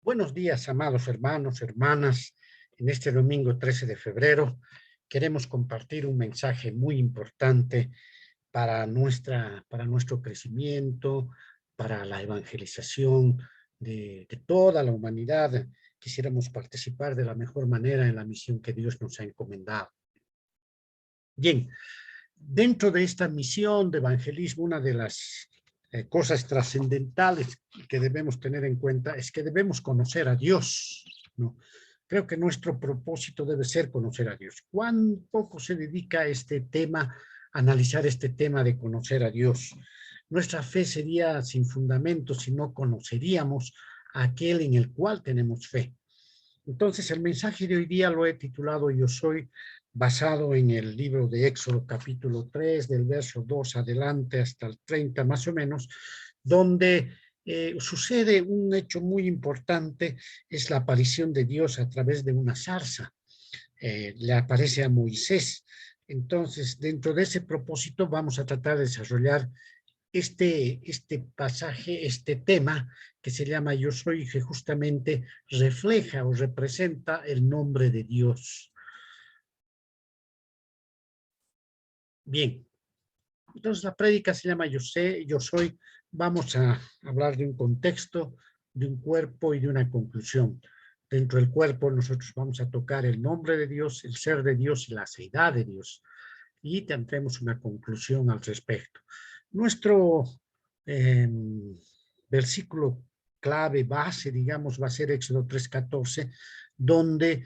Buenos días, amados hermanos, hermanas. En este domingo 13 de febrero queremos compartir un mensaje muy importante para nuestro crecimiento, para la evangelización de toda la humanidad. Quisiéramos participar de la mejor manera en la misión que Dios nos ha encomendado. Bien, dentro de esta misión de evangelismo, una de las cosas trascendentales que debemos tener en cuenta es que debemos conocer a Dios, ¿no? Creo que nuestro propósito debe ser conocer a Dios. ¿Cuán poco se dedica a este tema, a analizar este tema de conocer a Dios? Nuestra fe sería sin fundamento si no conoceríamos a aquel en el cual tenemos fe. Entonces, el mensaje de hoy día lo he titulado Yo Soy, basado en el libro de Éxodo capítulo 3, del verso 2 adelante hasta el 30 más o menos, donde sucede un hecho muy importante, es la aparición de Dios a través de una zarza. Le aparece a Moisés. Entonces, dentro de ese propósito vamos a tratar de desarrollar este pasaje, este tema que se llama Yo Soy, que justamente refleja o representa el nombre de Dios. Bien, entonces la prédica se llama Yo Sé, Yo Soy. Vamos a hablar de un contexto, de un cuerpo y de una conclusión. Dentro del cuerpo nosotros vamos a tocar el nombre de Dios, el ser de Dios y la seidad de Dios. Y tendremos una conclusión al respecto. Nuestro eh, versículo clave, base, digamos, va a ser Éxodo 3:14, donde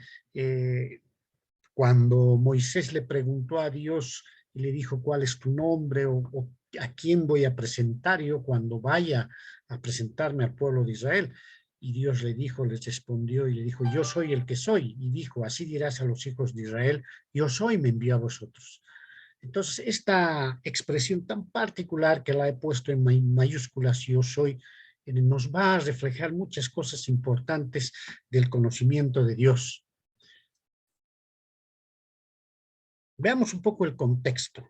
cuando Moisés le preguntó a Dios y le dijo cuál es tu nombre o a quién voy a presentar yo cuando vaya a presentarme al pueblo de Israel. Y Dios le dijo, les respondió y le dijo, yo soy el que soy. Y dijo, así dirás a los hijos de Israel, yo soy, me envió a vosotros. Entonces, esta expresión tan particular que la he puesto en mayúsculas, yo soy, nos va a reflejar muchas cosas importantes del conocimiento de Dios. Veamos un poco el contexto.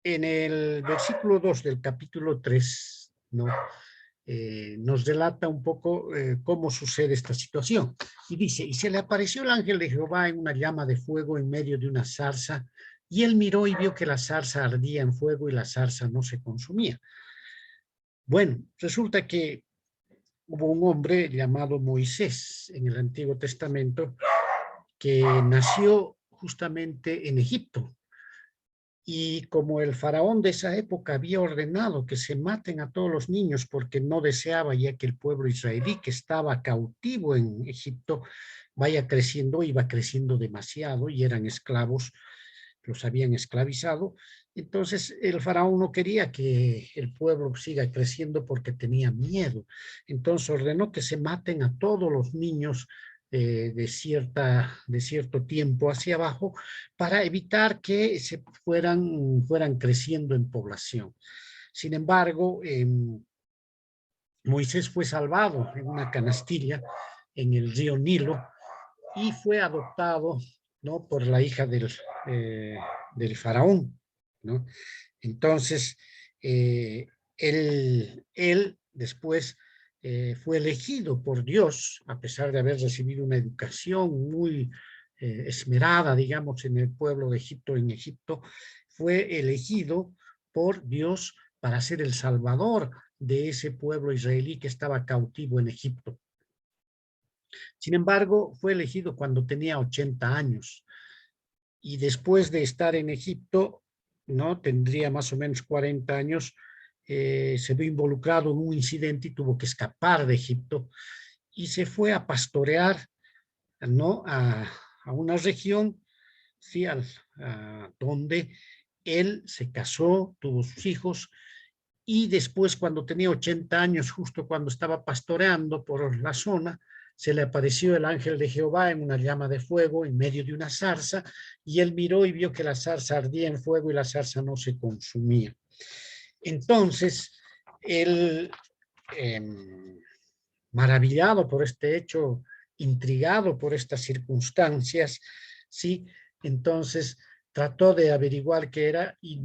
En el versículo 2 del capítulo 3, ¿no? Nos relata un poco cómo sucede esta situación. Y dice, y se le apareció el ángel de Jehová en una llama de fuego en medio de una zarza, y él miró y vio que la zarza ardía en fuego y la zarza no se consumía. Bueno, resulta que hubo un hombre llamado Moisés en el Antiguo Testamento que nació justamente en Egipto. Y como el faraón de esa época había ordenado que se maten a todos los niños porque no deseaba ya que el pueblo israelí que estaba cautivo en Egipto vaya creciendo, iba creciendo demasiado y eran esclavos, los habían esclavizado. Entonces el faraón no quería que el pueblo siga creciendo porque tenía miedo. Entonces ordenó que se maten a todos los niños de cierto tiempo hacia abajo para evitar que se fueran creciendo en población. Sin embargo, Moisés fue salvado en una canastilla en el río Nilo y fue adoptado, ¿no?, por la hija del faraón, ¿no? Entonces, eh, él después fue elegido por Dios, a pesar de haber recibido una educación muy esmerada, digamos, en el pueblo de Egipto, en Egipto, fue elegido por Dios para ser el salvador de ese pueblo israelí que estaba cautivo en Egipto. Sin embargo, fue elegido cuando tenía 80 años y después de estar en Egipto, ¿no?, tendría más o menos 40 años, se vio involucrado en un incidente y tuvo que escapar de Egipto y se fue a pastorear, ¿no?, a una región, sí, donde él se casó, tuvo sus hijos y después cuando tenía 80 años, justo cuando estaba pastoreando por la zona, se le apareció el ángel de Jehová en una llama de fuego en medio de una zarza, y él miró y vio que la zarza ardía en fuego y la zarza no se consumía. Entonces, él, eh, maravillado por este hecho, intrigado por estas circunstancias, ¿sí? Entonces trató de averiguar qué era y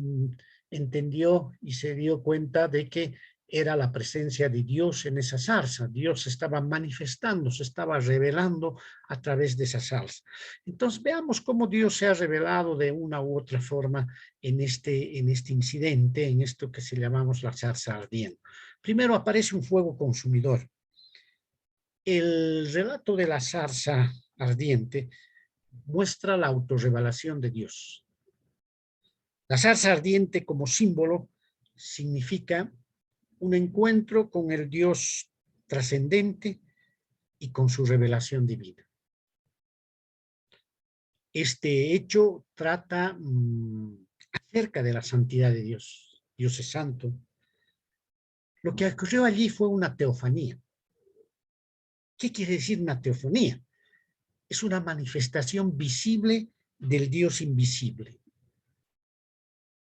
entendió y se dio cuenta de que era la presencia de Dios en esa zarza. Dios se estaba manifestando, se estaba revelando a través de esa zarza. Entonces veamos cómo Dios se ha revelado de una u otra forma en este incidente, en esto que se llamamos la zarza ardiendo. Primero aparece un fuego consumidor. El relato de la zarza ardiente muestra la autorrevelación de Dios. La zarza ardiente como símbolo significa un encuentro con el Dios trascendente y con su revelación divina. Este hecho trata acerca de la santidad de Dios. Dios es santo. Lo que ocurrió allí fue una teofanía. ¿Qué quiere decir una teofanía? Es una manifestación visible del Dios invisible.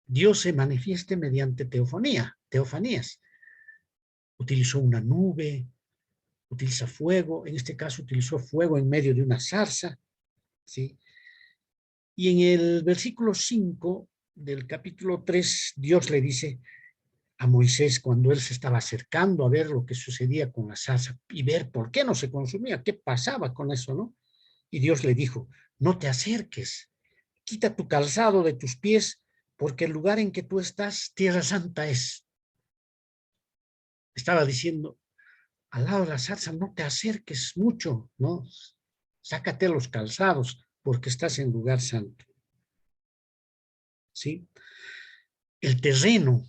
Dios se manifiesta mediante teofanías. Utilizó una nube, utiliza fuego, en este caso utilizó fuego en medio de una zarza, ¿sí? Y en el versículo 5 del capítulo 3, Dios le dice a Moisés, cuando él se estaba acercando a ver lo que sucedía con la zarza y ver por qué no se consumía, qué pasaba con eso, ¿no? Y Dios le dijo, no te acerques, quita tu calzado de tus pies, porque el lugar en que tú estás, tierra santa es. Estaba diciendo, al lado de la zarza no te acerques mucho, ¿no? Sácate los calzados, porque estás en lugar santo. ¿Sí? El terreno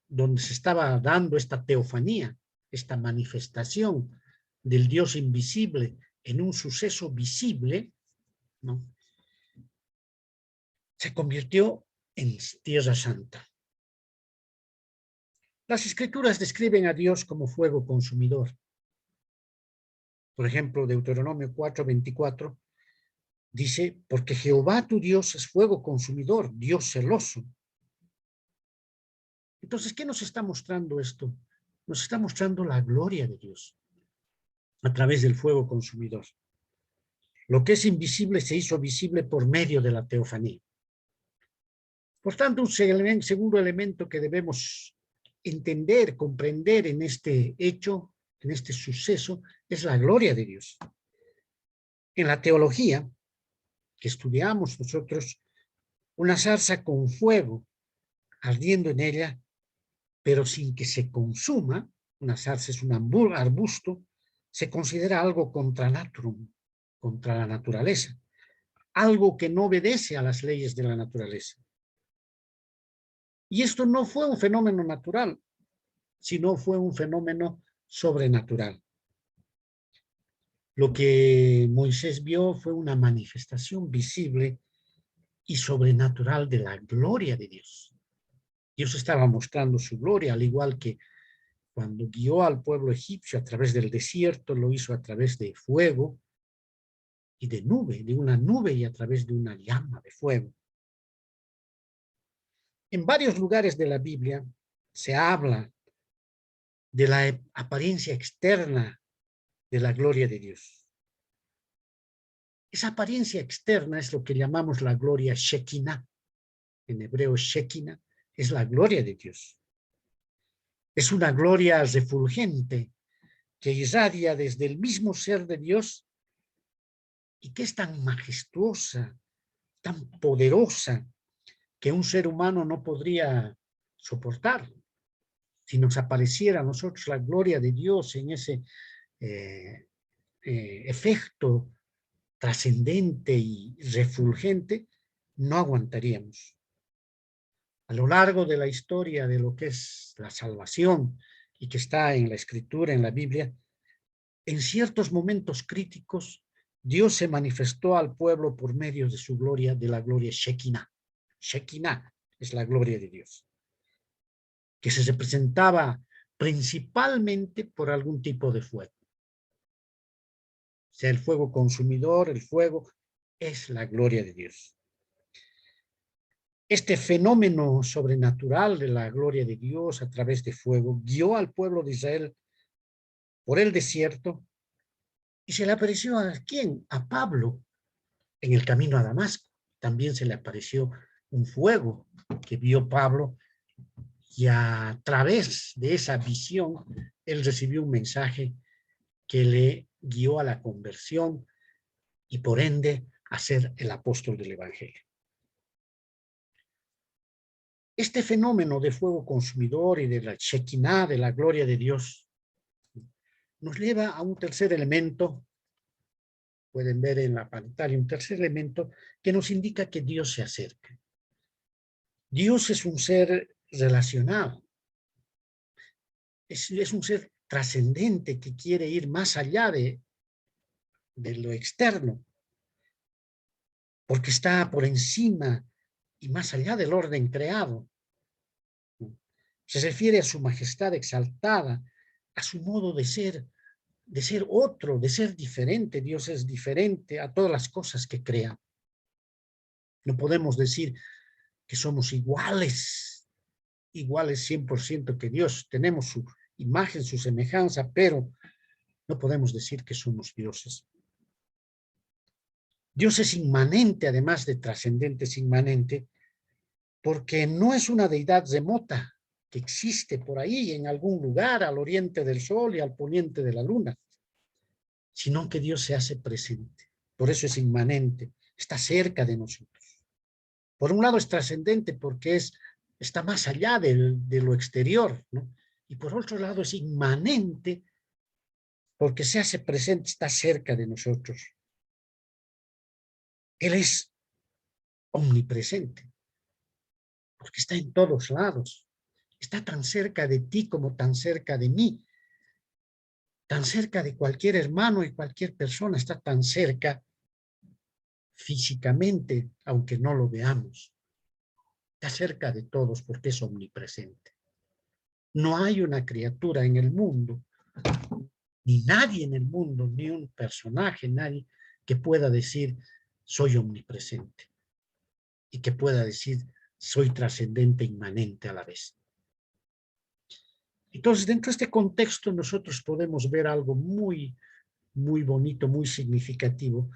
donde se estaba dando esta teofanía, esta manifestación del Dios invisible en un suceso visible, ¿no? Se convirtió en tierra santa. Las escrituras describen a Dios como fuego consumidor. Por ejemplo, Deuteronomio 4:24 dice, porque Jehová tu Dios es fuego consumidor, Dios celoso. Entonces, ¿qué nos está mostrando esto? Nos está mostrando la gloria de Dios a través del fuego consumidor. Lo que es invisible se hizo visible por medio de la teofanía. Por tanto, un segundo elemento que debemos entender, comprender en este hecho, en este suceso, es la gloria de Dios. En la teología que estudiamos nosotros, una zarza con fuego ardiendo en ella, pero sin que se consuma, una zarza es un arbusto, se considera algo contra naturum, contra la naturaleza, algo que no obedece a las leyes de la naturaleza. Y esto no fue un fenómeno natural, sino fue un fenómeno sobrenatural. Lo que Moisés vio fue una manifestación visible y sobrenatural de la gloria de Dios. Dios estaba mostrando su gloria, al igual que cuando guió al pueblo egipcio a través del desierto, lo hizo a través de fuego y de nube, de una nube y a través de una llama de fuego. En varios lugares de la Biblia se habla de la apariencia externa de la gloria de Dios. Esa apariencia externa es lo que llamamos la gloria Shekinah. En hebreo Shekinah es la gloria de Dios. Es una gloria refulgente que irradia desde el mismo ser de Dios y que es tan majestuosa, tan poderosa, que un ser humano no podría soportar. Si nos apareciera a nosotros la gloria de Dios en ese efecto trascendente y refulgente, no aguantaríamos. A lo largo de la historia de lo que es la salvación y que está en la Escritura, en la Biblia, en ciertos momentos críticos, Dios se manifestó al pueblo por medio de su gloria, de la gloria Shekinah. Shekinah es la gloria de Dios, que se representaba principalmente por algún tipo de fuego. O sea, el fuego consumidor, el fuego, es la gloria de Dios. Este fenómeno sobrenatural de la gloria de Dios a través de fuego guió al pueblo de Israel por el desierto y se le apareció ¿a quién? A Pablo en el camino a Damasco. También se le apareció un fuego que vio Pablo Y a través de esa visión, él recibió un mensaje que le guió a la conversión y por ende a ser el apóstol del Evangelio. Este fenómeno de fuego consumidor y de la Shekinah, de la gloria de Dios, nos lleva a un tercer elemento, pueden ver en la pantalla un tercer elemento que nos indica que Dios se acerca. Dios es un ser relacionado, es un ser trascendente que quiere ir más allá de lo externo, porque está por encima y más allá del orden creado. Se refiere a su majestad exaltada, a su modo de ser otro, de ser diferente. Dios es diferente a todas las cosas que crea. No podemos decir que somos iguales 100% que Dios. Tenemos su imagen, su semejanza, pero no podemos decir que somos dioses. Dios es inmanente, además de trascendente, es inmanente, porque no es una deidad remota que existe por ahí en algún lugar al oriente del sol y al poniente de la luna, sino que Dios se hace presente. Por eso es inmanente, está cerca de nosotros. Por un lado es trascendente porque está más allá de lo exterior, ¿no? Y por otro lado es inmanente porque se hace presente, está cerca de nosotros. Él es omnipresente, porque está en todos lados. Está tan cerca de ti como tan cerca de mí. Tan cerca de cualquier hermano y cualquier persona. Está tan cerca físicamente, aunque no lo veamos. Está cerca de todos porque es omnipresente. No hay una criatura en el mundo, ni nadie en el mundo, ni un personaje, nadie que pueda decir soy omnipresente y que pueda decir soy trascendente, inmanente a la vez. Entonces, dentro de este contexto nosotros podemos ver algo muy, muy bonito, muy significativo,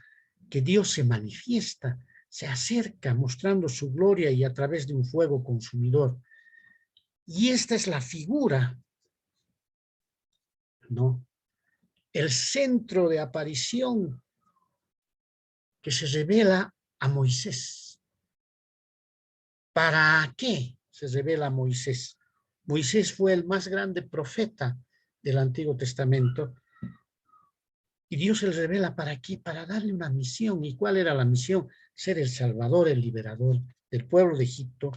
que Dios se manifiesta, se acerca mostrando su gloria y a través de un fuego consumidor. Y esta es la figura, ¿no? El centro de aparición que se revela a Moisés. ¿Para qué se revela a Moisés? Moisés fue el más grande profeta del Antiguo Testamento y Dios se le revela para qué, para darle una misión. ¿Y cuál era la misión? Ser el salvador, el liberador del pueblo de Egipto,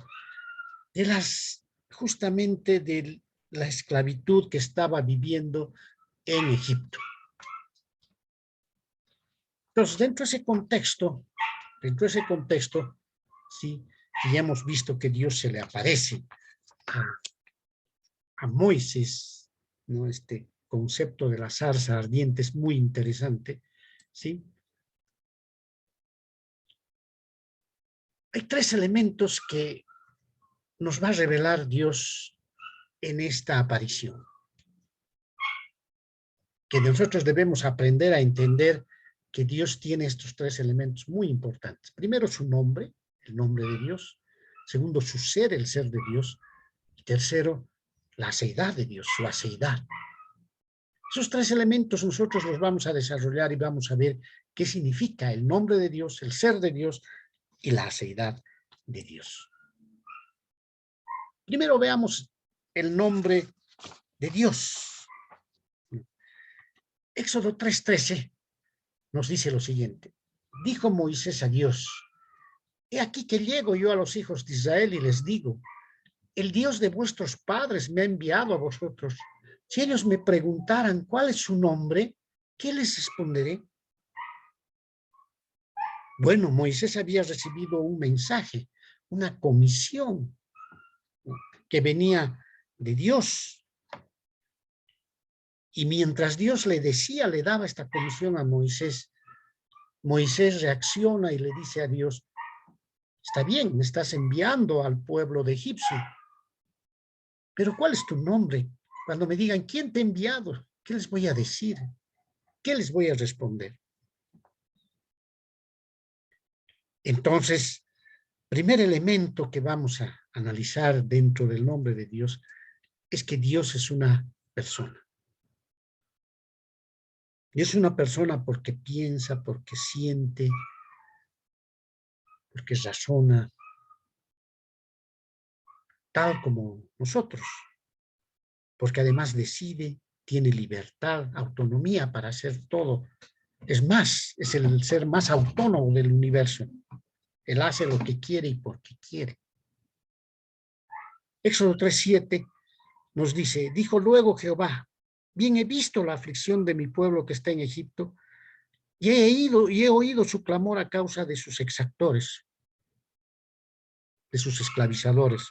justamente de la esclavitud que estaba viviendo en Egipto. Entonces, dentro de ese contexto, sí, ya hemos visto que Dios se le aparece a Moisés, ¿no? Este concepto de la zarza ardiente es muy interesante, ¿sí? Hay tres elementos que nos va a revelar Dios en esta aparición, que nosotros debemos aprender a entender que Dios tiene estos tres elementos muy importantes. Primero, su nombre, el nombre de Dios. Segundo, su ser, el ser de Dios. Y tercero, la aceidad de Dios, su aceidad. Esos tres elementos nosotros los vamos a desarrollar y vamos a ver qué significa el nombre de Dios, el ser de Dios y la aceidad de Dios. Primero veamos el nombre de Dios. Éxodo 3:13 nos dice lo siguiente. Dijo Moisés a Dios, he aquí que llego yo a los hijos de Israel y les digo, el Dios de vuestros padres me ha enviado a vosotros. Si ellos me preguntaran cuál es su nombre, ¿qué les responderé? Bueno, Moisés había recibido un mensaje, una comisión que venía de Dios. Y mientras Dios le decía, le daba esta comisión a Moisés, Moisés reacciona y le dice a Dios, está bien, me estás enviando al pueblo de Egipto, pero ¿cuál es tu nombre? Cuando me digan, ¿quién te ha enviado? ¿Qué les voy a decir? ¿Qué les voy a responder? Entonces, primer elemento que vamos a analizar dentro del nombre de Dios es que Dios es una persona. Dios es una persona porque piensa, porque siente, porque razona, tal como nosotros, porque además decide, tiene libertad, autonomía para hacer todo. Es más, es el ser más autónomo del universo. Él hace lo que quiere y porque quiere. Éxodo 3:7 nos dice, dijo luego Jehová, bien he visto la aflicción de mi pueblo que está en Egipto, y he oído su clamor a causa de sus exactores, de sus esclavizadores,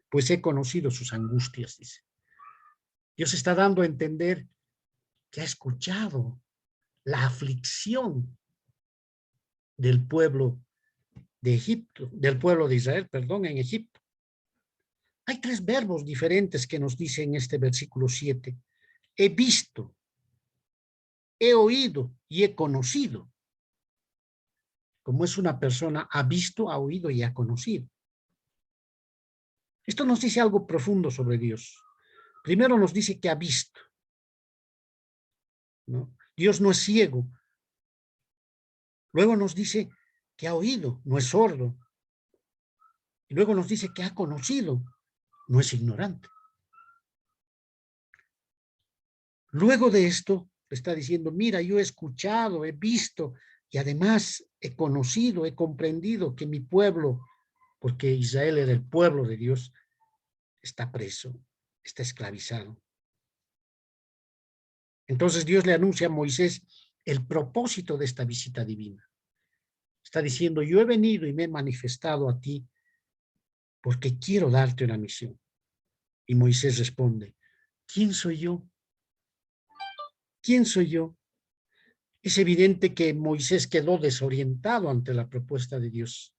pues he conocido sus angustias, dice. Dios está dando a entender que ha escuchado la aflicción del pueblo de Egipto, del pueblo de Israel, perdón, en Egipto. Hay tres verbos diferentes que nos dice en este versículo 7. He visto, he oído y he conocido. Como es una persona, ha visto, ha oído y ha conocido. Esto nos dice algo profundo sobre Dios. Primero nos dice que ha visto, ¿no? Dios no es ciego. Luego nos dice que ha oído, no es sordo. Y luego nos dice que ha conocido, no es ignorante. Luego de esto, está diciendo, mira, yo he escuchado, he visto y además he conocido, he comprendido que mi pueblo, porque Israel era el pueblo de Dios, está preso, está esclavizado. Entonces Dios le anuncia a Moisés el propósito de esta visita divina. Está diciendo, yo he venido y me he manifestado a ti porque quiero darte una misión. Y Moisés responde, ¿quién soy yo? ¿Quién soy yo? Es evidente que Moisés quedó desorientado ante la propuesta de Dios.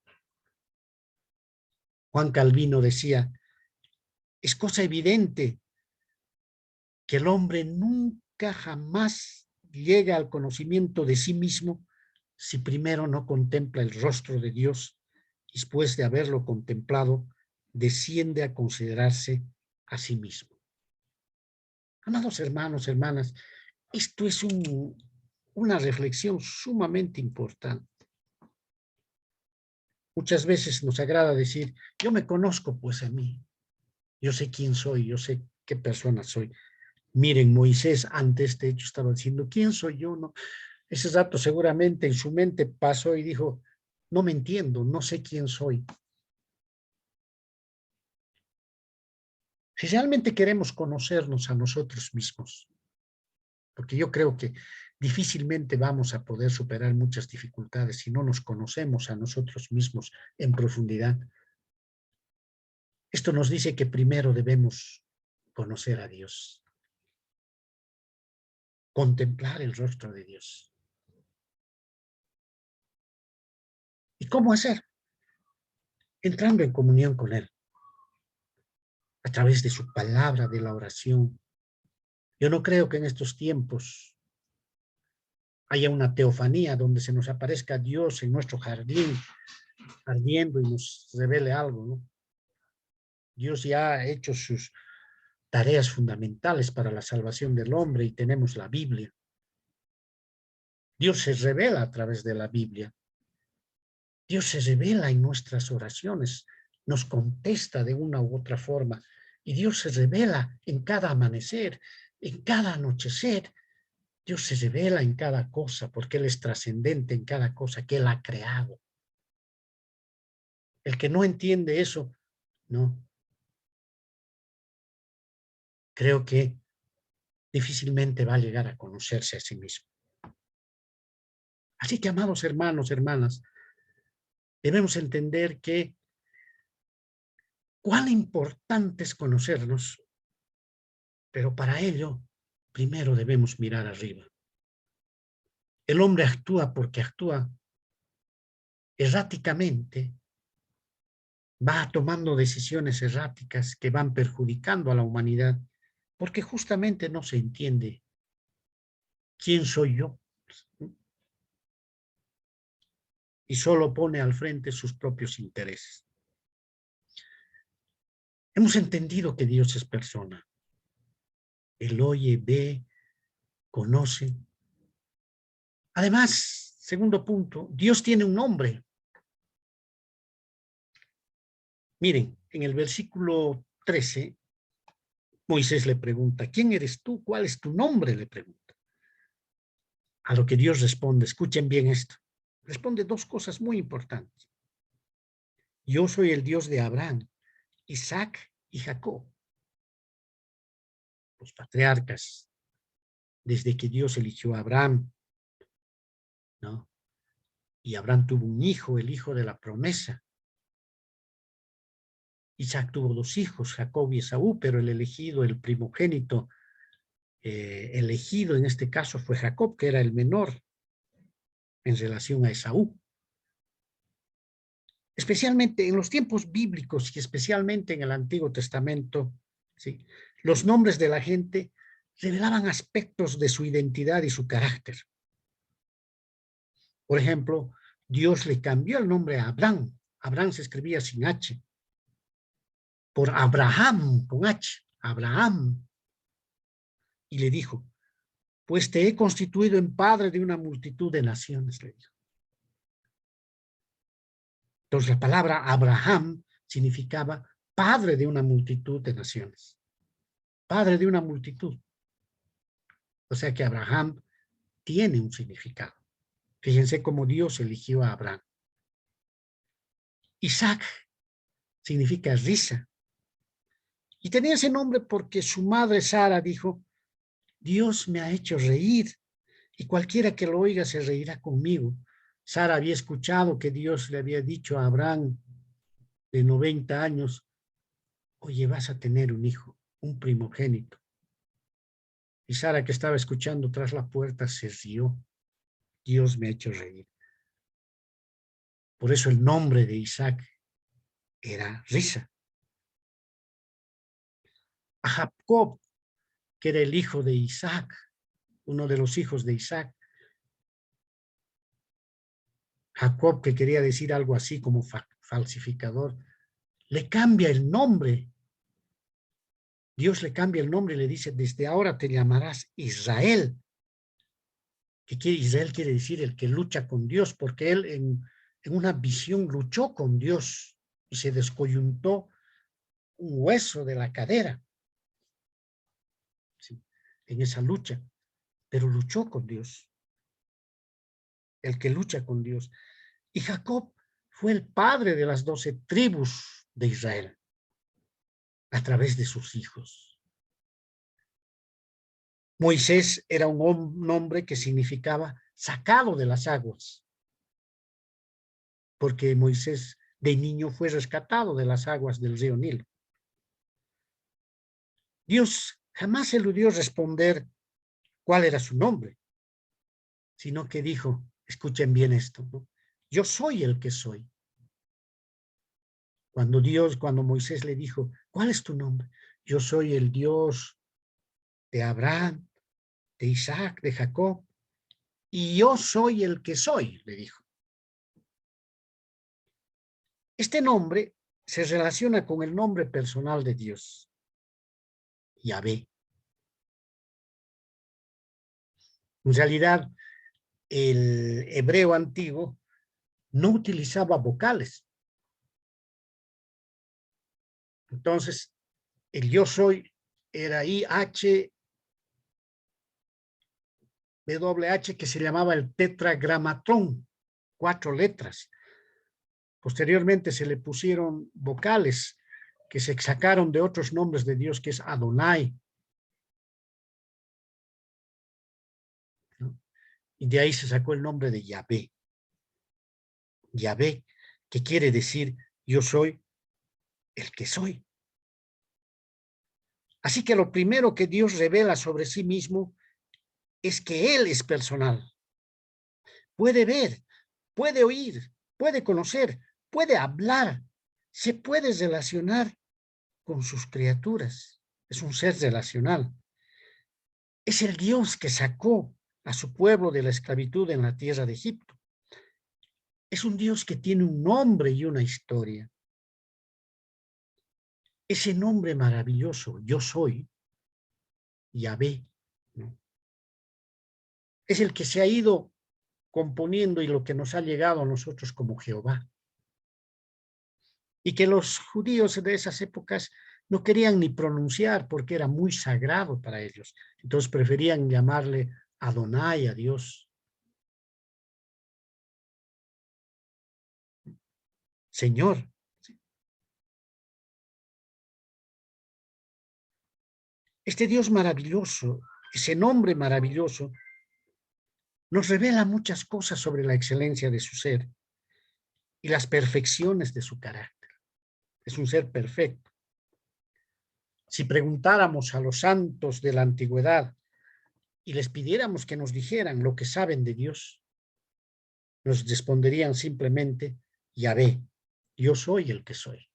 Juan Calvino decía, es cosa evidente que el hombre nunca jamás llega al conocimiento de sí mismo si primero no contempla el rostro de Dios y después de haberlo contemplado, desciende a considerarse a sí mismo. Amados hermanos, hermanas, esto es una reflexión sumamente importante. Muchas veces nos agrada decir, yo me conozco pues a mí, yo sé quién soy, yo sé qué persona soy. Miren, Moisés ante este hecho estaba diciendo, ¿quién soy yo? No, ese rato seguramente en su mente pasó y dijo, no me entiendo, no sé quién soy. Si realmente queremos conocernos a nosotros mismos, porque yo creo que difícilmente vamos a poder superar muchas dificultades si no nos conocemos a nosotros mismos en profundidad. Esto nos dice que primero debemos conocer a Dios, contemplar el rostro de Dios. ¿Y cómo hacer? Entrando en comunión con Él, a través de su palabra, de la oración. Yo no creo que en estos tiempos haya una teofanía donde se nos aparezca Dios en nuestro jardín, ardiendo y nos revele algo, ¿no? Dios ya ha hecho sus tareas fundamentales para la salvación del hombre y tenemos la Biblia. Dios se revela a través de la Biblia. Dios se revela en nuestras oraciones, nos contesta de una u otra forma y Dios se revela en cada amanecer, en cada anochecer. Dios se revela en cada cosa porque Él es trascendente en cada cosa que Él ha creado. El que no entiende eso, no. Creo que difícilmente va a llegar a conocerse a sí mismo. Así que, amados hermanos, hermanas, debemos entender que cuán importante es conocernos, pero para ello, primero debemos mirar arriba. El hombre actúa porque actúa erráticamente, va tomando decisiones erráticas que van perjudicando a la humanidad, porque justamente no se entiende quién soy yo. y solo pone al frente sus propios intereses. Hemos entendido que Dios es persona. Él oye, ve, conoce. Además, segundo punto, Dios tiene un nombre. Miren, en el versículo 13, Moisés le pregunta, ¿quién eres tú? ¿Cuál es tu nombre? Le pregunta. A lo que Dios responde, escuchen bien esto. Responde dos cosas muy importantes. Yo soy el Dios de Abraham, Isaac y Jacob. Los patriarcas, desde que Dios eligió a Abraham, ¿no? Y Abraham tuvo un hijo, el hijo de la promesa. Isaac tuvo dos hijos, Jacob y Esaú, pero el elegido, el primogénito, elegido en este caso fue Jacob, que era el menor en relación a Esaú. Especialmente en los tiempos bíblicos y especialmente en el Antiguo Testamento, ¿sí? Los nombres de la gente revelaban aspectos de su identidad y su carácter. Por ejemplo, Dios le cambió el nombre a Abraham. Abraham se escribía sin H. Por Abraham, con H. Abraham. Y le dijo, pues te he constituido en padre de una multitud de naciones, le dijo. Entonces la palabra Abraham significaba padre de una multitud de naciones. Padre de una multitud. O sea que Abraham tiene un significado. Fíjense cómo Dios eligió a Abraham. Isaac significa risa. Y tenía ese nombre porque su madre Sara dijo, Dios me ha hecho reír y cualquiera que lo oiga se reirá conmigo. Sara había escuchado que Dios le había dicho a Abraham de 90 años, oye, vas a tener un hijo, un primogénito. Y Sara, que estaba escuchando tras la puerta, se rió. Dios me ha hecho reír. Por eso el nombre de Isaac era risa. A Jacob, que era el hijo de Isaac, uno de los hijos de Isaac. Jacob, que quería decir algo así como falsificador, le cambia el nombre. Dios le cambia el nombre y le dice, desde ahora te llamarás Israel. Israel quiere decir el que lucha con Dios, porque él en una visión luchó con Dios y se descoyuntó un hueso de la cadera, ¿sí? En esa lucha, pero luchó con Dios, el que lucha con Dios. Y Jacob fue el padre de las 12 tribus de Israel a través de sus hijos. Moisés era un hombre que significaba sacado de las aguas, porque Moisés de niño fue rescatado de las aguas del río Nilo. Dios jamás eludió responder cuál era su nombre, sino que dijo, escuchen bien esto, ¿no? Yo soy el que soy. Cuando Moisés le dijo, ¿cuál es tu nombre? Yo soy el Dios de Abraham, de Isaac, de Jacob, y yo soy el que soy, le dijo. Este nombre se relaciona con el nombre personal de Dios, Yahvé. En realidad, el hebreo antiguo no utilizaba vocales. Entonces, el yo soy era IH, WH, que se llamaba el tetragramatón, 4 letras. Posteriormente se le pusieron vocales que se sacaron de otros nombres de Dios, que es Adonai, ¿no? Y de ahí se sacó el nombre de Yahvé. Yahvé, que quiere decir yo soy el que soy. Así que lo primero que Dios revela sobre sí mismo es que Él es personal. Puede ver, puede oír, puede conocer, puede hablar, se puede relacionar con sus criaturas. Es un ser relacional. Es el Dios que sacó a su pueblo de la esclavitud en la tierra de Egipto. Es un Dios que tiene un nombre y una historia. Ese nombre maravilloso, yo soy, Yahvé, ¿no? Es el que se ha ido componiendo y lo que nos ha llegado a nosotros como Jehová. Y que los judíos de esas épocas no querían ni pronunciar porque era muy sagrado para ellos. Entonces preferían llamarle Adonai a Dios, Señor. Este Dios maravilloso, ese nombre maravilloso, nos revela muchas cosas sobre la excelencia de su ser y las perfecciones de su carácter. Es un ser perfecto. Si preguntáramos a los santos de la antigüedad y les pidiéramos que nos dijeran lo que saben de Dios, nos responderían simplemente, Yahvé, yo soy el que soy.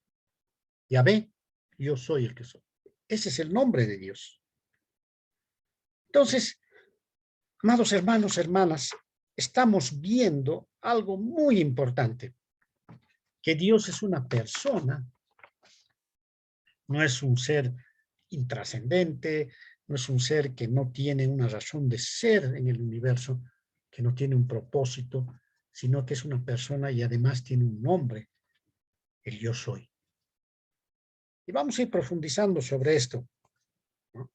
Yahvé, yo soy el que soy. Ese es el nombre de Dios. Entonces, amados hermanos, hermanas, estamos viendo algo muy importante, que Dios es una persona, no es un ser intrascendente, no es un ser que no tiene una razón de ser en el universo, que no tiene un propósito, sino que es una persona y además tiene un nombre, el yo soy. Y vamos a ir profundizando sobre esto, ¿no?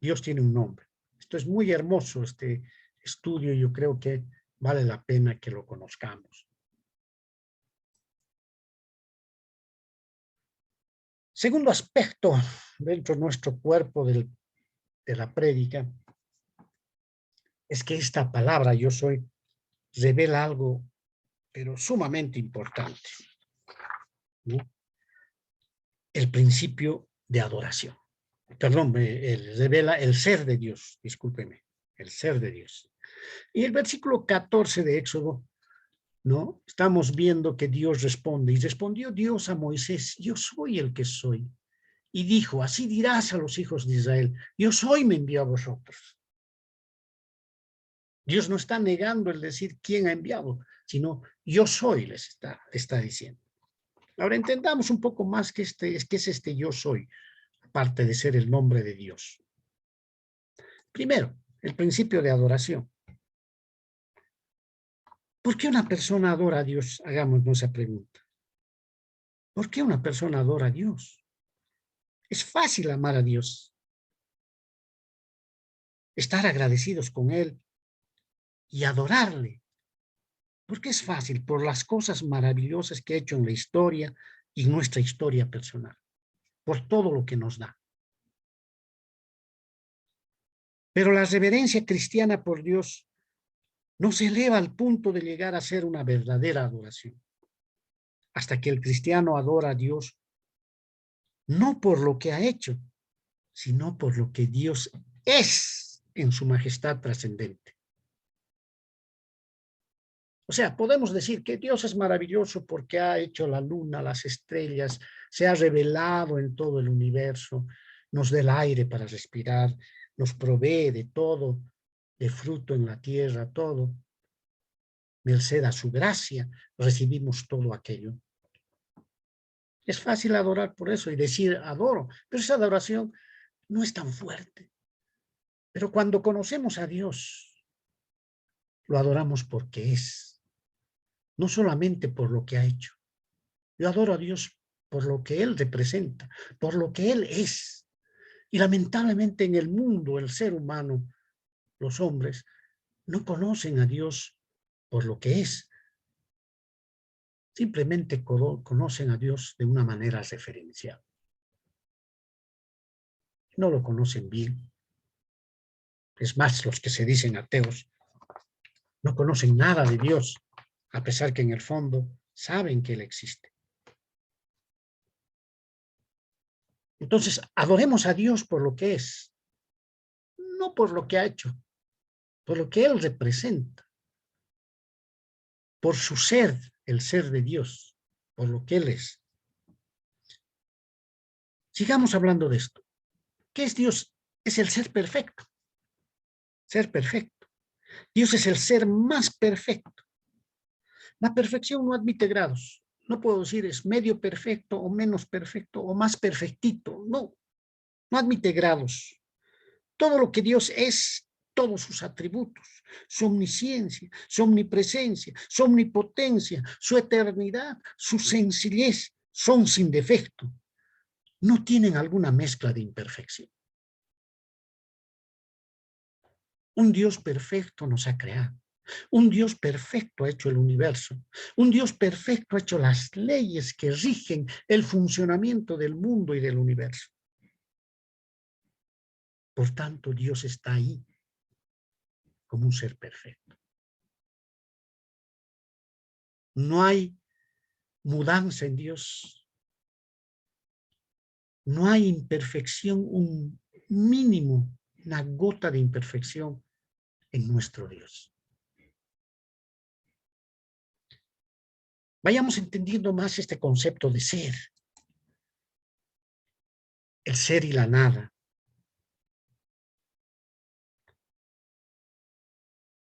Dios tiene un nombre. Esto es muy hermoso, este estudio, y yo creo que vale la pena que lo conozcamos. Segundo aspecto dentro de nuestro cuerpo de la prédica es que esta palabra yo soy revela algo, pero sumamente importante, ¿no? El principio de adoración. Perdón, revela el ser de Dios, discúlpeme, el ser de Dios. Y el versículo 14 de Éxodo, ¿no? Estamos viendo que Dios responde, y respondió Dios a Moisés, yo soy el que soy. Y dijo, así dirás a los hijos de Israel, yo soy, me envió a vosotros. Dios no está negando el decir quién ha enviado, sino yo soy, les está diciendo. Ahora entendamos un poco más qué es este yo soy, aparte de ser el nombre de Dios. Primero, el principio de adoración. ¿Por qué una persona adora a Dios? Hagámonos esa pregunta. ¿Por qué una persona adora a Dios? Es fácil amar a Dios, estar agradecidos con Él y adorarle. ¿Por qué es fácil? Por las cosas maravillosas que ha hecho en la historia y nuestra historia personal, por todo lo que nos da. Pero la reverencia cristiana por Dios no se eleva al punto de llegar a ser una verdadera adoración. Hasta que el cristiano adora a Dios, no por lo que ha hecho, sino por lo que Dios es en su majestad trascendente. O sea, podemos decir que Dios es maravilloso porque ha hecho la luna, las estrellas, se ha revelado en todo el universo, nos da el aire para respirar, nos provee de todo, de fruto en la tierra, todo. Merced a su gracia, recibimos todo aquello. Es fácil adorar por eso y decir adoro, pero esa adoración no es tan fuerte. Pero cuando conocemos a Dios, lo adoramos porque es, no solamente por lo que ha hecho. Yo adoro a Dios por lo que Él representa, por lo que Él es. Y lamentablemente en el mundo, el ser humano, los hombres, no conocen a Dios por lo que es. Simplemente conocen a Dios de una manera referencial. No lo conocen bien. Es más, los que se dicen ateos no conocen nada de Dios, a pesar que en el fondo saben que Él existe. Entonces, adoremos a Dios por lo que es, no por lo que ha hecho, por lo que Él representa, por su ser, el ser de Dios, por lo que Él es. Sigamos hablando de esto. ¿Qué es Dios? Es el ser perfecto. Ser perfecto. Dios es el ser más perfecto. La perfección no admite grados. No puedo decir es medio perfecto o menos perfecto o más perfectito. No, no admite grados. Todo lo que Dios es, todos sus atributos, su omnisciencia, su omnipresencia, su omnipotencia, su eternidad, su sencillez, son sin defecto. No tienen alguna mezcla de imperfección. Un Dios perfecto nos ha creado. Un Dios perfecto ha hecho el universo. Un Dios perfecto ha hecho las leyes que rigen el funcionamiento del mundo y del universo. Por tanto, Dios está ahí como un ser perfecto. No hay mudanza en Dios. No hay imperfección, un mínimo, una gota de imperfección en nuestro Dios. Vayamos entendiendo más este concepto de ser. El ser y la nada.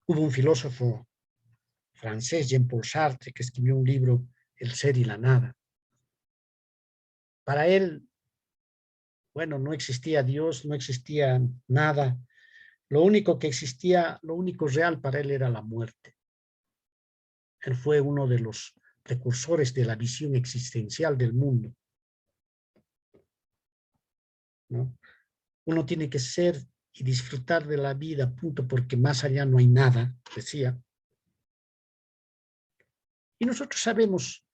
Hubo un filósofo francés, Jean-Paul Sartre, que escribió un libro, El ser y la nada. Para él, bueno, no existía Dios, no existía nada. Lo único que existía, lo único real para él era la muerte. Él fue uno de los precursores de la visión existencial del mundo, ¿no? Uno tiene que ser y disfrutar de la vida, punto, porque más allá no hay nada, decía. Y nosotros sabemos,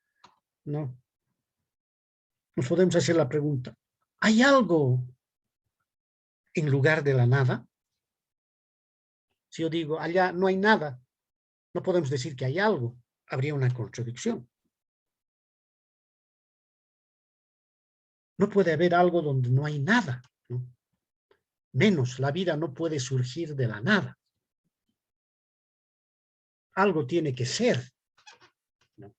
¿no? Nos podemos hacer la pregunta, ¿hay algo en lugar de la nada? Si yo digo, allá no hay nada, no podemos decir que hay algo, habría una contradicción. No puede haber algo donde no hay nada, ¿no? Menos, la vida no puede surgir de la nada. Algo tiene que ser, ¿no?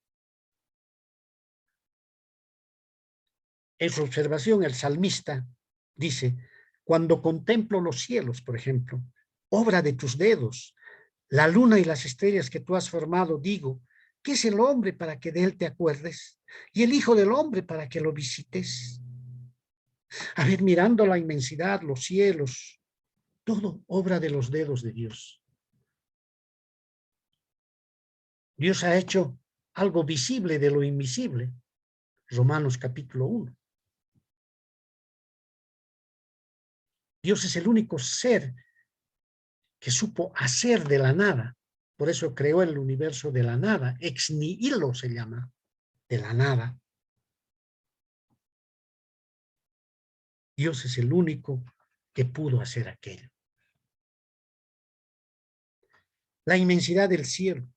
En su observación, el salmista dice, cuando contemplo los cielos, por ejemplo, obra de tus dedos, la luna y las estrellas que tú has formado, digo, ¿qué es el hombre para que de él te acuerdes? Y el hijo del hombre para que lo visites. A ver, mirando la inmensidad, los cielos, todo obra de los dedos de Dios. Dios ha hecho algo visible de lo invisible. Romanos capítulo 1. Dios es el único ser que supo hacer de la nada. Por eso creó el universo de la nada. Ex nihilo se llama, de la nada. Dios es el único que pudo hacer aquello. La inmensidad del cielo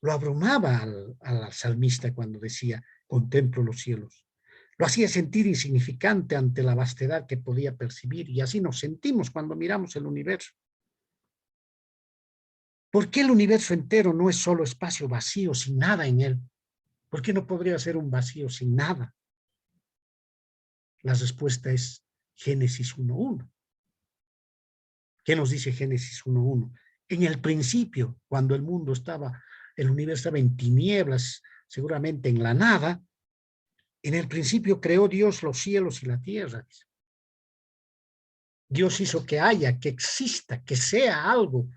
lo abrumaba al salmista cuando decía, contemplo los cielos. Lo hacía sentir insignificante ante la vastedad que podía percibir, y así nos sentimos cuando miramos el universo. ¿Por qué el universo entero no es solo espacio vacío, sin nada en él? ¿Por qué no podría ser un vacío sin nada? La respuesta es Génesis 1:1. ¿Qué nos dice Génesis 1:1? En el principio, cuando el mundo estaba, el universo estaba en tinieblas, seguramente en la nada, en el principio creó Dios los cielos y la tierra. Dios hizo que haya, que exista, que sea algo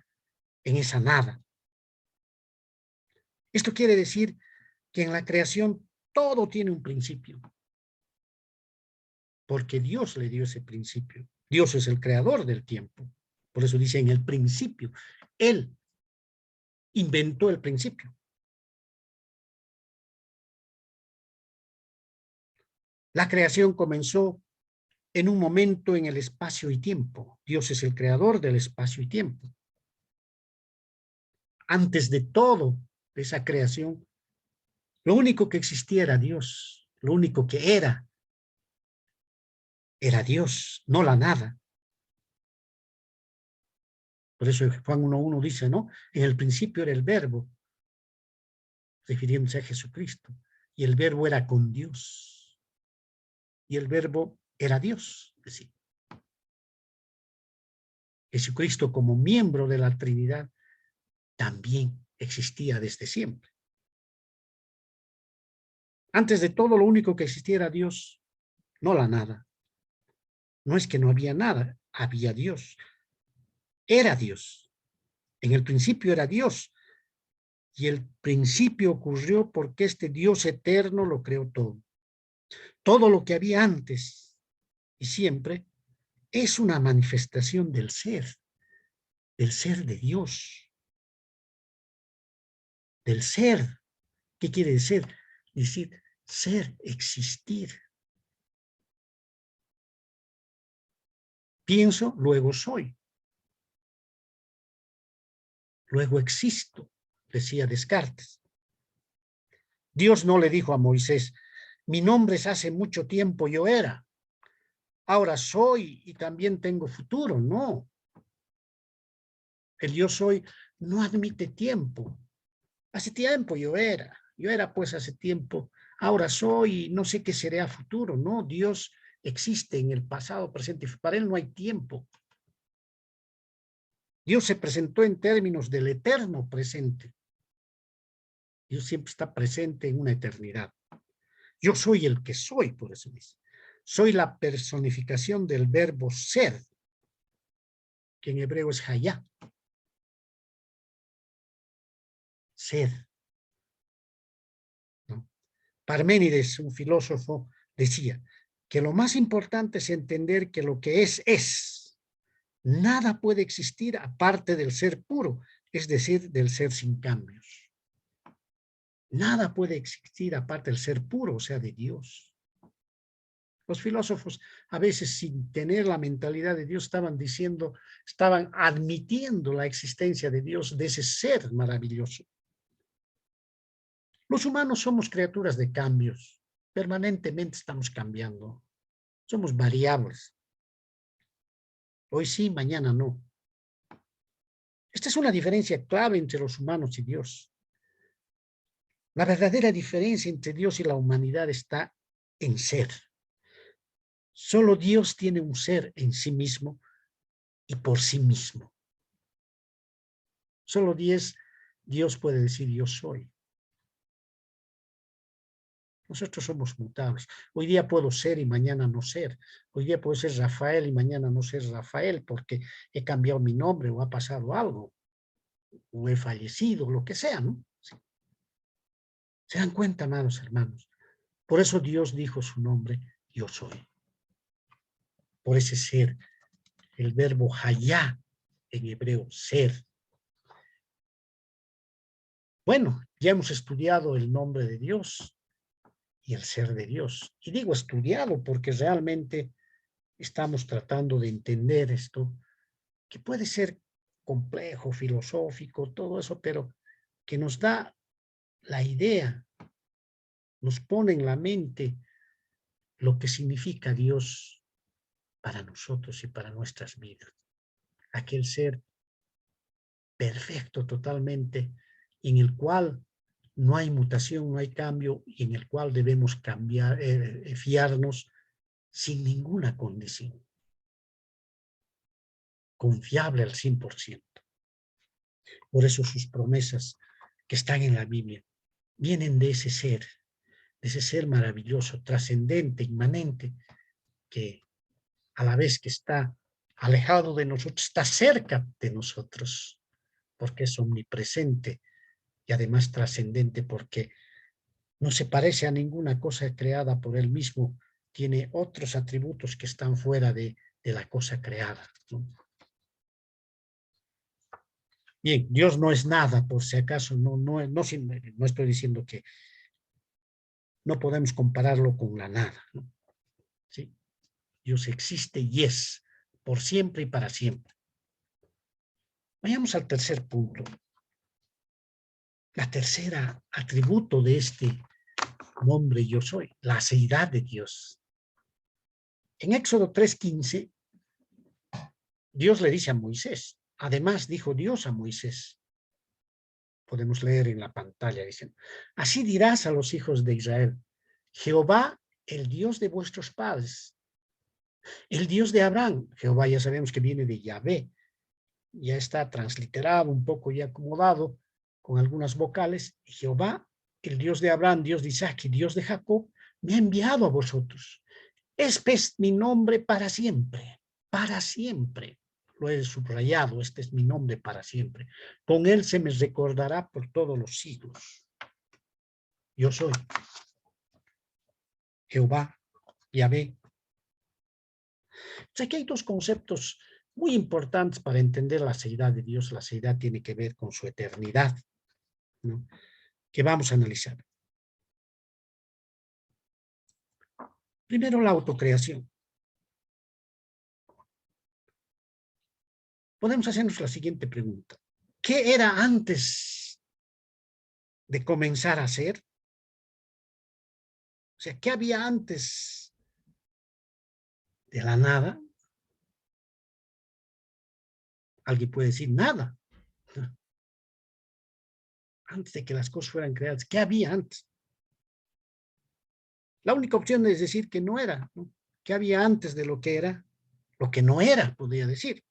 en esa nada. Esto quiere decir que en la creación todo tiene un principio, porque Dios le dio ese principio. Dios es el creador del tiempo. Por eso dice en el principio. Él inventó el principio. La creación comenzó en un momento en el espacio y tiempo. Dios es el creador del espacio y tiempo. Antes de todo, de esa creación, lo único que existía era Dios. Lo único que era Dios, no la nada. Por eso Juan 1:1 dice, ¿no? En el principio era el verbo, refiriéndose a Jesucristo. Y el verbo era con Dios. Y el verbo era Dios, decía. Jesucristo como miembro de la Trinidad también existía desde siempre. Antes de todo, lo único que existía era Dios, no la nada. No es que no había nada, había Dios. Era Dios. En el principio era Dios. Y el principio ocurrió porque este Dios eterno lo creó todo. Todo lo que había antes y siempre es una manifestación del ser de Dios, del ser. ¿Qué quiere decir? Decir, ser, existir. Pienso, luego soy. Luego existo, decía Descartes. Dios no le dijo a Moisés, mi nombre es hace mucho tiempo yo era, ahora soy y también tengo futuro. No. El yo soy no admite tiempo. Hace tiempo yo era pues hace tiempo, ahora soy y no sé qué seré a futuro. No, Dios existe en el pasado, presente, para él no hay tiempo. Dios se presentó en términos del eterno presente. Dios siempre está presente en una eternidad. Yo soy el que soy, por eso dice. Soy la personificación del verbo ser, que en hebreo es hayá. Ser. ¿No? Parménides, un filósofo, decía que lo más importante es entender que lo que es. Nada puede existir aparte del ser puro, es decir, del ser sin cambios. Nada puede existir aparte del ser puro, o sea, de Dios. Los filósofos, a veces sin tener la mentalidad de Dios, estaban admitiendo la existencia de Dios, de ese ser maravilloso. Los humanos somos criaturas de cambios. Permanentemente estamos cambiando. Somos variables. Hoy sí, mañana no. Esta es una diferencia clave entre los humanos y Dios. La verdadera diferencia entre Dios y la humanidad está en ser. Solo Dios tiene un ser en sí mismo y por sí mismo. Solo Dios puede decir yo soy. Nosotros somos mutables. Hoy día puedo ser y mañana no ser. Hoy día puedo ser Rafael y mañana no ser Rafael porque he cambiado mi nombre o ha pasado algo. O he fallecido, lo que sea, ¿no? Sí. ¿Se dan cuenta, amados hermanos? Por eso Dios dijo su nombre, yo soy. Por ese ser, el verbo hayá en hebreo, ser. Bueno, ya hemos estudiado el nombre de Dios y el ser de Dios. Y digo estudiado porque realmente estamos tratando de entender esto, que puede ser complejo, filosófico, todo eso, pero que nos da la idea, nos pone en la mente lo que significa Dios para nosotros y para nuestras vidas. Aquel ser perfecto totalmente, en el cual no hay mutación, no hay cambio, y en el cual debemos fiarnos sin ninguna condición. Confiable al 100%. Por eso sus promesas que están en la Biblia vienen de ese ser maravilloso, trascendente, inmanente, que a la vez que está alejado de nosotros, está cerca de nosotros, porque es omnipresente y además trascendente, porque no se parece a ninguna cosa creada por él mismo, tiene otros atributos que están fuera de la cosa creada, ¿no? Bien, Dios no es nada, por si acaso, no estoy diciendo que no podemos compararlo con la nada, ¿no? ¿Sí? Dios existe y es, por siempre y para siempre. Vayamos al tercer punto. La tercera atributo de este nombre yo soy, la seidad de Dios. En Éxodo 3:15, Dios le dice a Moisés, además dijo Dios a Moisés, podemos leer en la pantalla, dicen, así dirás a los hijos de Israel, Jehová, el Dios de vuestros padres, el Dios de Abraham, Jehová ya sabemos que viene de Yahvé, ya está transliterado, un poco ya acomodado, con algunas vocales. Jehová, el Dios de Abraham, Dios de Isaac y Dios de Jacob, me ha enviado a vosotros. Este es mi nombre para siempre, para siempre. Lo he subrayado, este es mi nombre para siempre. Con él se me recordará por todos los siglos. Yo soy Jehová, Yahvé. Aquí hay dos conceptos muy importantes para entender la seidad de Dios. La seidad tiene que ver con su eternidad, ¿no?, que vamos a analizar. Primero, la autocreación. Podemos hacernos la siguiente pregunta. ¿Qué era antes de comenzar a ser? O sea, ¿qué había antes de la nada? Alguien puede decir nada. Antes de que las cosas fueran creadas, ¿qué había antes? La única opción es decir que no era, ¿no? ¿Qué había antes de lo que era? Lo que no era, podría decir.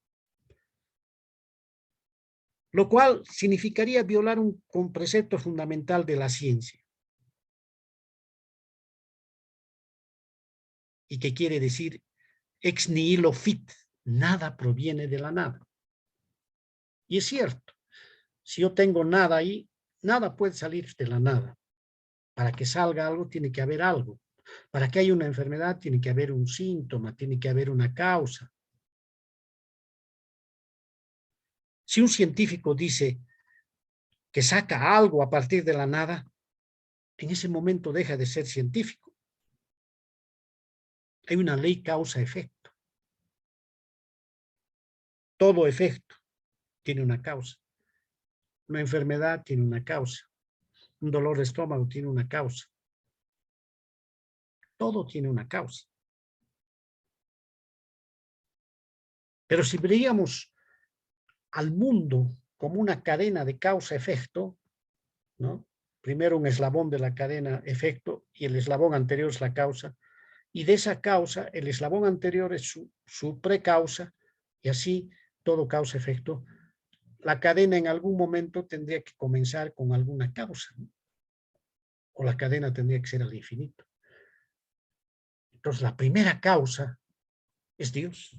Lo cual significaría violar un precepto fundamental de la ciencia. Y que quiere decir ex nihilo fit, nada proviene de la nada. Y es cierto, si yo tengo nada ahí, nada puede salir de la nada. Para que salga algo tiene que haber algo. Para que haya una enfermedad tiene que haber un síntoma, tiene que haber una causa. Si un científico dice que saca algo a partir de la nada, en ese momento deja de ser científico. Hay una ley causa-efecto. Todo efecto tiene una causa. Una enfermedad tiene una causa. Un dolor de estómago tiene una causa. Todo tiene una causa. Pero si veíamos al mundo como una cadena de causa-efecto, ¿no? Primero un eslabón de la cadena efecto y el eslabón anterior es la causa, y de esa causa el eslabón anterior es su precausa, y así todo causa-efecto. La cadena en algún momento tendría que comenzar con alguna causa, ¿no? O la cadena tendría que ser al infinito. Entonces la primera causa es Dios.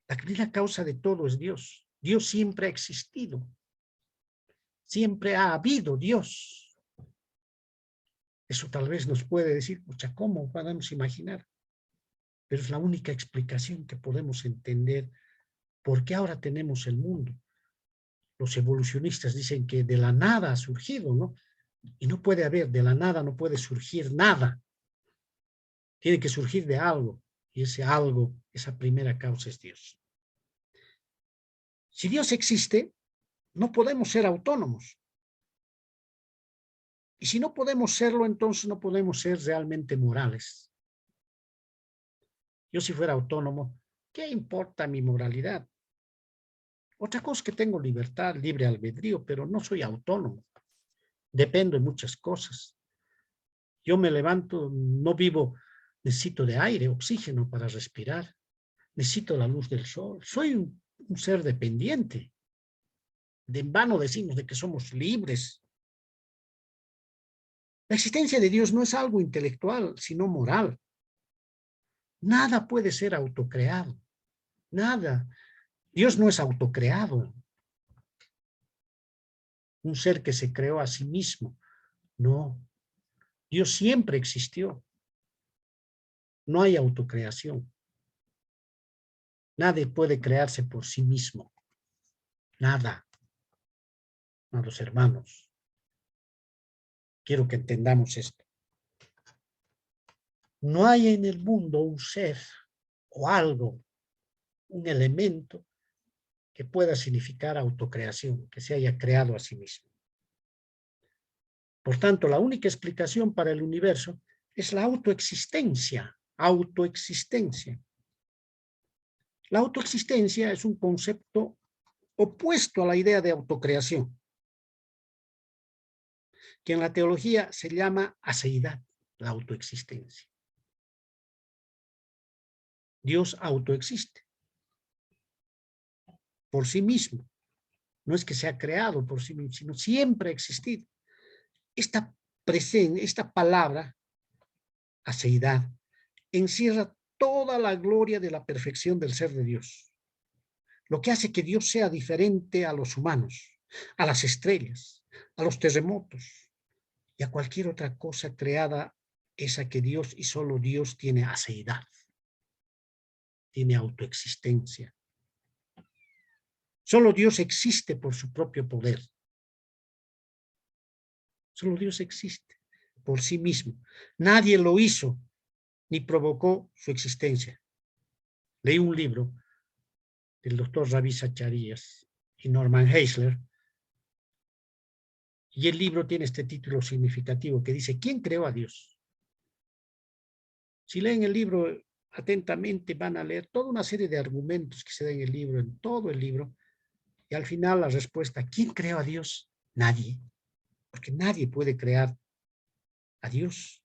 La primera causa de todo es Dios. Dios siempre ha existido. Siempre ha habido Dios. Eso tal vez nos puede decir, pucha, ¿cómo podemos imaginar? Pero es la única explicación que podemos entender por qué ahora tenemos el mundo. Los evolucionistas dicen que de la nada ha surgido, ¿no? Y no puede haber, de la nada no puede surgir nada. Tiene que surgir de algo. Y ese algo, esa primera causa es Dios. Si Dios existe, no podemos ser autónomos. Y si no podemos serlo, entonces no podemos ser realmente morales. Yo si fuera autónomo, ¿qué importa mi moralidad? Otra cosa es que tengo libertad, libre albedrío, pero no soy autónomo. Dependo de muchas cosas. Yo me levanto, no vivo, necesito de aire, oxígeno para respirar. Necesito la luz del sol. Soy un ser dependiente. De en vano decimos de que somos libres. La existencia de Dios no es algo intelectual, sino moral. Nada puede ser autocreado. Nada. Dios no es autocreado. Un ser que se creó a sí mismo. No. Dios siempre existió. No hay autocreación. Nadie puede crearse por sí mismo. Nada. Amados hermanos, quiero que entendamos esto. No hay en el mundo un ser o algo, un elemento que pueda significar autocreación, que se haya creado a sí mismo. Por tanto, la única explicación para el universo es la autoexistencia. Autoexistencia. La autoexistencia es un concepto opuesto a la idea de autocreación, que en la teología se llama aseidad, la autoexistencia. Dios autoexiste por sí mismo. no es que se ha creado por sí mismo, sino siempre ha existido. Esta palabra, aceidad, encierra toda la gloria de la perfección del ser de Dios. Lo que hace que Dios sea diferente a los humanos, a las estrellas, a los terremotos y a cualquier otra cosa creada, es a que Dios y solo Dios tiene aceidad, tiene autoexistencia. Solo Dios existe por su propio poder. Solo Dios existe por sí mismo. Nadie lo hizo ni provocó su existencia. Leí un libro del doctor Ravi Zacharias y Norman Geisler, y el libro tiene este título significativo que dice: ¿quién creó a Dios? Si leen el libro atentamente, van a leer toda una serie de argumentos que se dan en el libro, en todo el libro, y al final la respuesta: ¿quién creó a Dios? Nadie, porque nadie puede crear a Dios.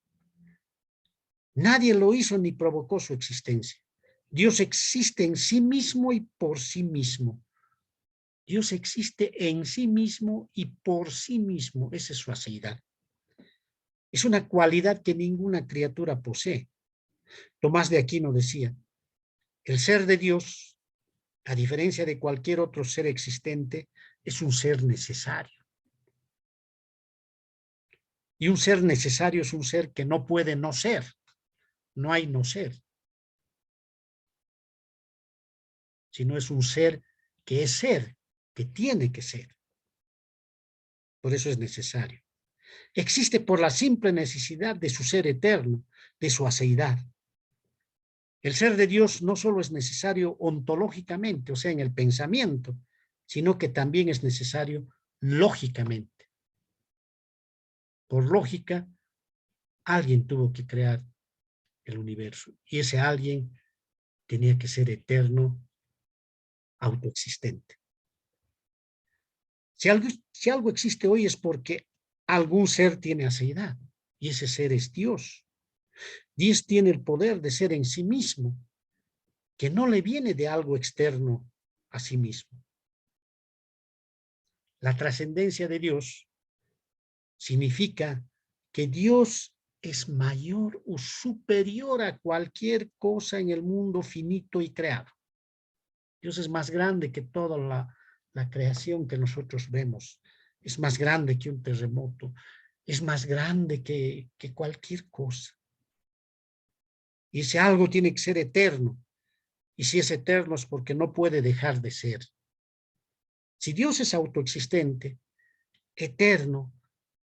Nadie lo hizo ni provocó su existencia. Dios existe en sí mismo y por sí mismo. Dios existe en sí mismo y por sí mismo. Esa es su aceidad. Es una cualidad que ninguna criatura posee. Tomás de Aquino decía: el ser de Dios, a diferencia de cualquier otro ser existente, es un ser necesario. Y un ser necesario es un ser que no puede no ser. No hay no ser. Sino es un ser, que tiene que ser. Por eso es necesario. Existe por la simple necesidad de su ser eterno, de su aceidad. El ser de Dios no solo es necesario ontológicamente, o sea, en el pensamiento, sino que también es necesario lógicamente. Por lógica, alguien tuvo que crear el universo, y ese alguien tenía que ser eterno, autoexistente. Si algo existe hoy es porque algún ser tiene aceidad, y ese ser es Dios. Dios tiene el poder de ser en sí mismo, que no le viene de algo externo a sí mismo. La trascendencia de Dios significa que Dios es mayor o superior a cualquier cosa en el mundo finito y creado. Dios es más grande que toda la creación que nosotros vemos. Es más grande que un terremoto. Es más grande que cualquier cosa. Y ese algo tiene que ser eterno. Y si es eterno es porque no puede dejar de ser. Si Dios es autoexistente, eterno,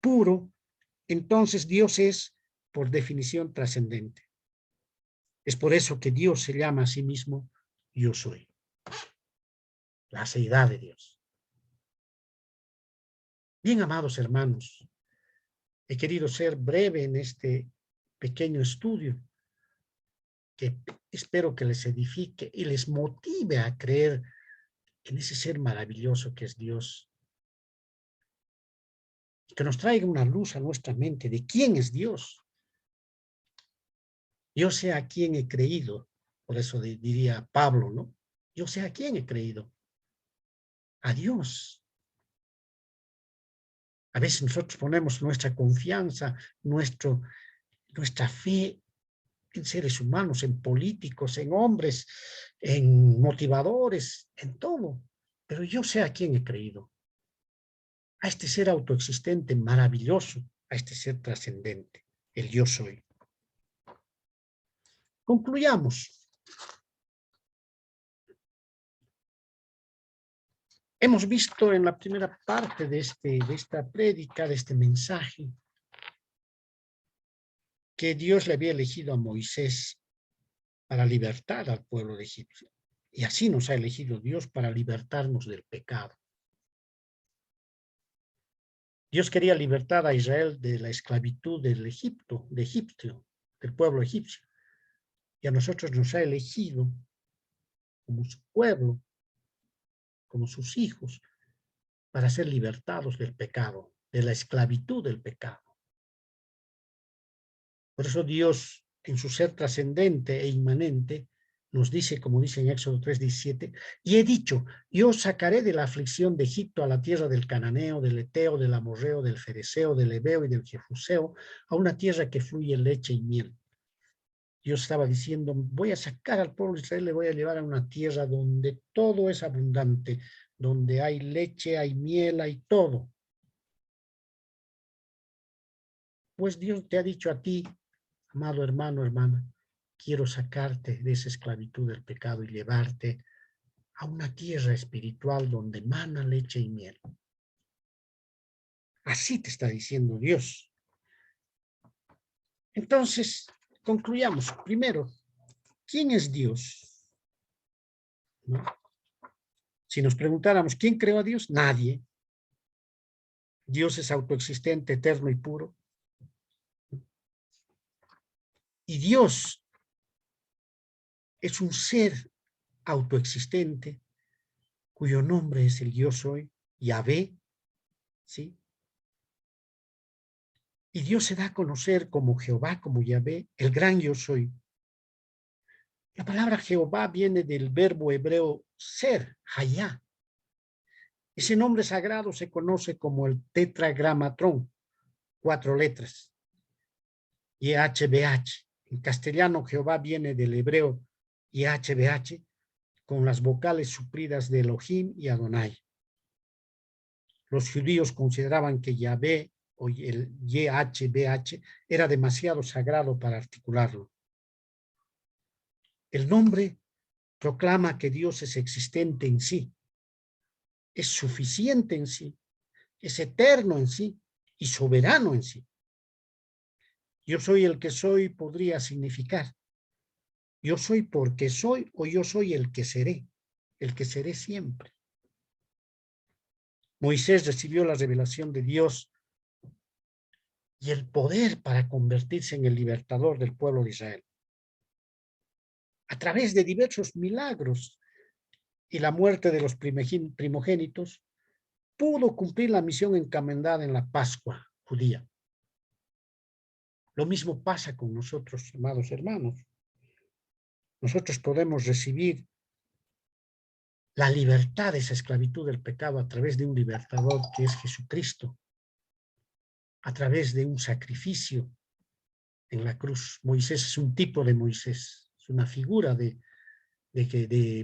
puro, entonces Dios es, por definición, trascendente. Es por eso que Dios se llama a sí mismo Yo Soy. La aceidad de Dios. Bien, amados hermanos, he querido ser breve en este pequeño estudio que espero que les edifique y les motive a creer en ese ser maravilloso que es Dios. Y que nos traiga una luz a nuestra mente de quién es Dios. Yo sé a quién he creído, por eso diría Pablo, ¿no? Yo sé a quién he creído. A Dios. A veces nosotros ponemos nuestra confianza, nuestra fe en seres humanos, en políticos, en hombres, en motivadores, en todo. Pero yo sé a quién he creído. A este ser autoexistente maravilloso, a este ser trascendente, el Yo Soy. Concluyamos. Hemos visto en la primera parte de esta prédica, de este mensaje, que Dios le había elegido a Moisés para libertar al pueblo de Egipto. Y así nos ha elegido Dios para libertarnos del pecado. Dios quería libertar a Israel de la esclavitud del Egipto, del pueblo egipcio. Y a nosotros nos ha elegido como su pueblo, como sus hijos, para ser libertados del pecado, de la esclavitud del pecado. Por eso Dios, en su ser trascendente e inmanente, nos dice, como dice en Éxodo 3:17, y he dicho, yo sacaré de la aflicción de Egipto a la tierra del Cananeo, del Eteo, del Amorreo, del Fereceo, del Ebeo y del Jebuseo, a una tierra que fluye leche y miel. Dios estaba diciendo, voy a sacar al pueblo de Israel, le voy a llevar a una tierra donde todo es abundante, donde hay leche, hay miel, hay todo. Pues Dios te ha dicho a ti, amado hermano, hermana, quiero sacarte de esa esclavitud del pecado y llevarte a una tierra espiritual donde mana leche y miel. Así te está diciendo Dios. Entonces, concluyamos. Primero, ¿quién es Dios? ¿No? Si nos preguntáramos, ¿quién creó a Dios? Nadie. Dios es autoexistente, eterno y puro. Y Dios es un ser autoexistente cuyo nombre es el Yo Soy, Yahvé, ¿sí? Y Dios se da a conocer como Jehová, como Yahvé, el gran Yo Soy. La palabra Jehová viene del verbo hebreo ser, hayá. Ese nombre sagrado se conoce como el tetragramatrón, 4 letras, YHWH. En castellano, Jehová viene del hebreo YHWH, con las vocales suplidas de Elohim y Adonai. Los judíos consideraban que Yahvé o el YHWH era demasiado sagrado para articularlo. El nombre proclama que Dios es existente en sí, es suficiente en sí, es eterno en sí y soberano en sí. Yo soy el que soy podría significar yo soy porque soy o yo soy el que seré siempre. Moisés recibió la revelación de Dios y el poder para convertirse en el libertador del pueblo de Israel. A través de diversos milagros y la muerte de los primogénitos, pudo cumplir la misión encomendada en la Pascua judía. Lo mismo pasa con nosotros, amados hermanos. Nosotros podemos recibir la libertad de esa esclavitud del pecado a través de un libertador que es Jesucristo, a través de un sacrificio en la cruz. Moisés es un tipo de Moisés, es una figura de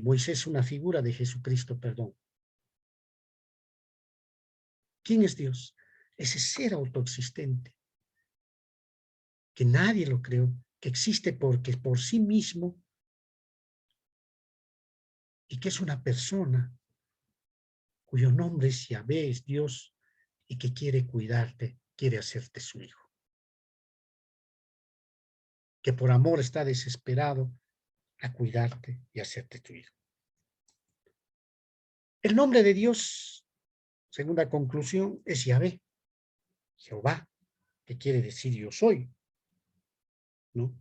Moisés, una figura de Jesucristo, perdón. ¿Quién es Dios? Ese ser autoexistente, que nadie lo creó, que existe porque por sí mismo y que es una persona cuyo nombre es Yahvé, es Dios, y que quiere cuidarte, quiere hacerte su hijo. Que por amor está desesperado a cuidarte y hacerte tu hijo. El nombre de Dios, segunda conclusión, es Yahvé, Jehová, que quiere decir yo soy, ¿no?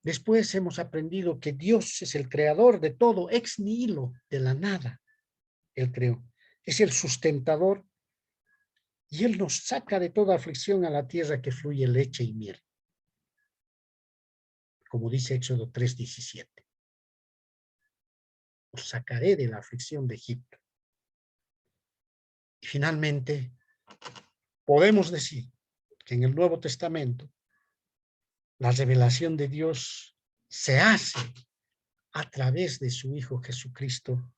Después hemos aprendido que Dios es el creador de todo, ex nihilo, de la nada, Él creó. Es el sustentador y Él nos saca de toda aflicción a la tierra que fluye leche y miel. Como dice Éxodo 3:17. Os sacaré de la aflicción de Egipto. Y finalmente, podemos decir que en el Nuevo Testamento la revelación de Dios se hace a través de su Hijo Jesucristo,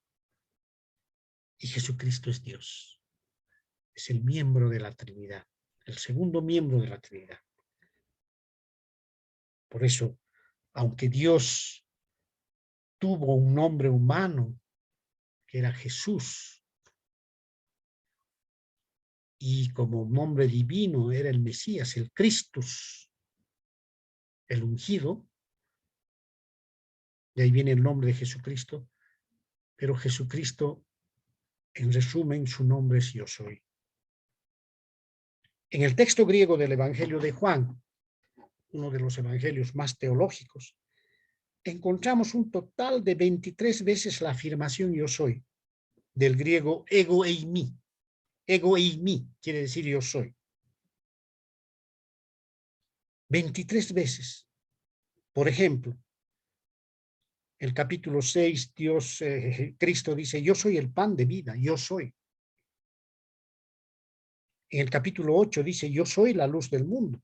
y Jesucristo es Dios. Es el miembro de la Trinidad, el segundo miembro de la Trinidad. Por eso, aunque Dios tuvo un nombre humano, que era Jesús, y como nombre divino era el Mesías, el Christus, el ungido, de ahí viene el nombre de Jesucristo, pero Jesucristo, en resumen, su nombre es Yo Soy. En el texto griego del Evangelio de Juan, uno de los evangelios más teológicos, encontramos un total de 23 veces la afirmación yo soy, del griego ego eimi. Ego eimi quiere decir yo soy. 23 veces. Por ejemplo, El capítulo 6, Cristo dice, yo soy el pan de vida, yo soy. En el capítulo 8 dice, yo soy la luz del mundo.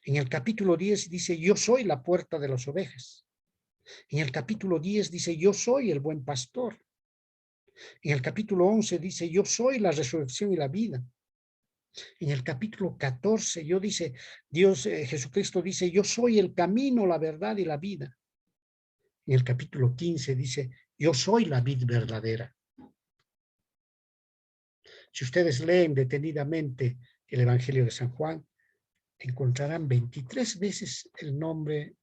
En el capítulo 10 dice, yo soy la puerta de las ovejas. En el capítulo 10 dice, yo soy el buen pastor. En el capítulo 11 dice, yo soy la resurrección y la vida. En el capítulo 14, Jesucristo dice, yo soy el camino, la verdad y la vida. En el capítulo 15 dice, yo soy la vid verdadera. Si ustedes leen detenidamente el Evangelio de San Juan, encontrarán 23 veces el nombre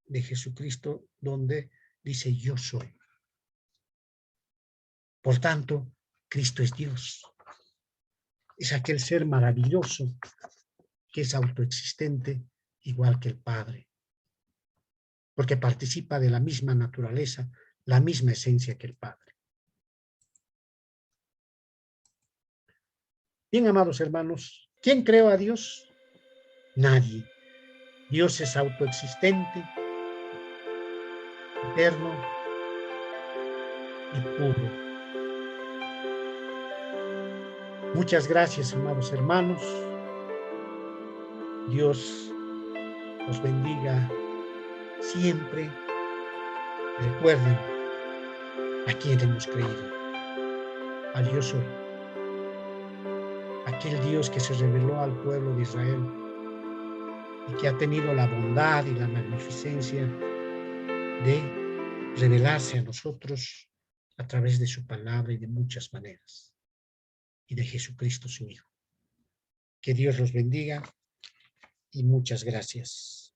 de Jesucristo donde dice yo soy. Por tanto, Cristo es Dios. Es aquel ser maravilloso que es autoexistente igual que el Padre, porque participa de la misma naturaleza, la misma esencia que el Padre. Bien, amados hermanos, ¿quién creó a Dios? Nadie. Dios es autoexistente, eterno y puro. Muchas gracias, amados hermanos. Dios los bendiga siempre. Recuerden a quién hemos creído. Al yo soy. Aquel Dios que se reveló al pueblo de Israel y que ha tenido la bondad y la magnificencia de revelarse a nosotros a través de su palabra y de muchas maneras. Y de Jesucristo su Hijo. Que Dios los bendiga y muchas gracias.